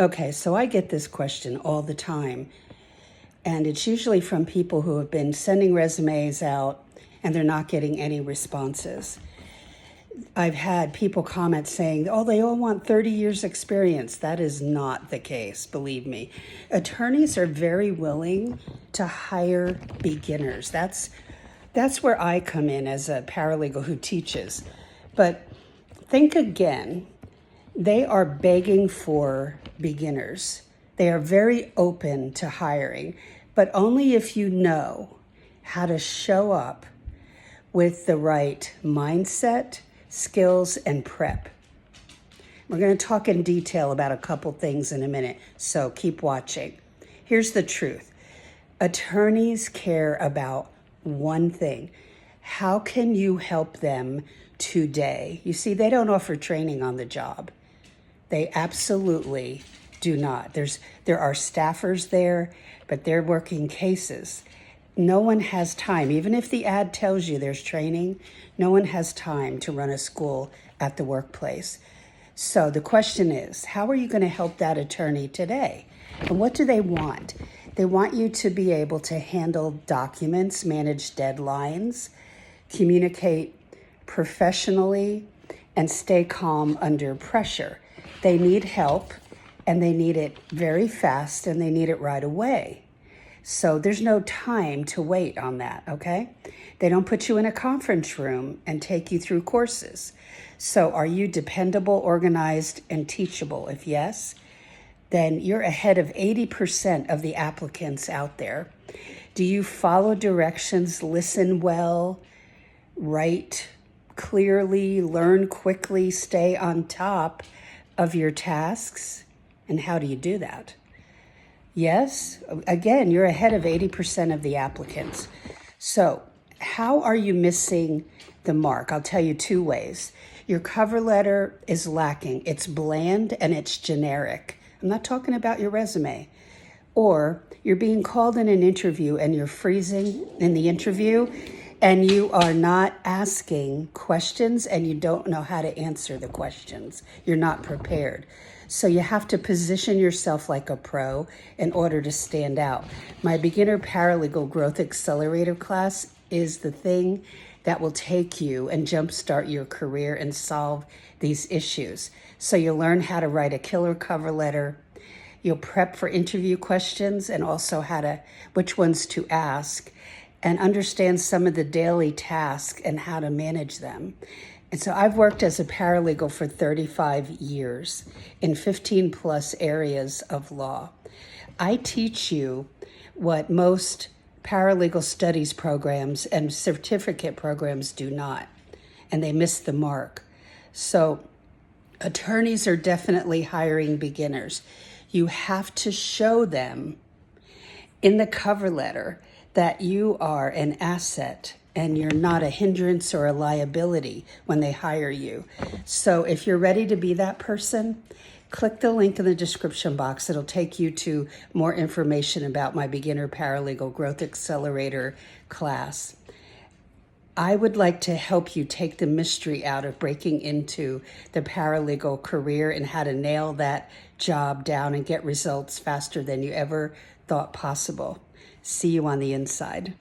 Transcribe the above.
Okay, so I get this question all the time, and it's usually from people who have been sending resumes out and they're not getting any responses. I've had people comment saying, oh, they all want 30 years experience. That is not the case, believe me. Attorneys are very willing to hire beginners. That's where I come in as a paralegal who teaches. But think again, they are begging for beginners. They are very open to hiring, but only if you know how to show up with the right mindset, skills, and prep. We're going to talk in detail about a couple things in a minute, so keep watching. Here's the truth. Attorneys care about one thing. How can you help them today? You see, they don't offer training on the job. They absolutely do not. There are staffers there, but they're working cases. No one has time. Even if the ad tells you there's training, no one has time to run a school at the workplace. So the question is, how are you going to help that attorney today? And what do they want? They want you to be able to handle documents, manage deadlines, communicate professionally, and stay calm under pressure. They need help, and they need it very fast, and they need it right away. So there's no time to wait on that, okay? They don't put you in a conference room and take you through courses. So are you dependable, organized, and teachable? If yes, then you're ahead of 80% of the applicants out there. Do you follow directions, listen well, write clearly, learn quickly, stay on top of your tasks? And how do you do that? Yes, again, you're ahead of 80% of the applicants. So how are you missing the mark? I'll tell you two ways. Your cover letter is lacking. It's bland and it's generic. I'm not talking about your resume. Or you're being called in an interview and you're freezing in the interview and you are not asking questions and you don't know how to answer the questions. You're not prepared. So you have to position yourself like a pro in order to stand out. My Beginner Paralegal Growth Accelerator class is the thing that will take you and jumpstart your career and solve these issues. So you'll learn how to write a killer cover letter. You'll prep for interview questions and also which ones to ask, and understand some of the daily tasks and how to manage them. And so I've worked as a paralegal for 35 years in 15 plus areas of law. I teach you what most paralegal studies programs and certificate programs do not, and they miss the mark. So attorneys are definitely hiring beginners. You have to show them in the cover letter that you are an asset and you're not a hindrance or a liability when they hire you. So if you're ready to be that person, click the link in the description box. It'll take you to more information about my Beginner Paralegal Growth Accelerator class. I would like to help you take the mystery out of breaking into the paralegal career and how to nail that job down and get results faster than you ever thought possible. See you on the inside.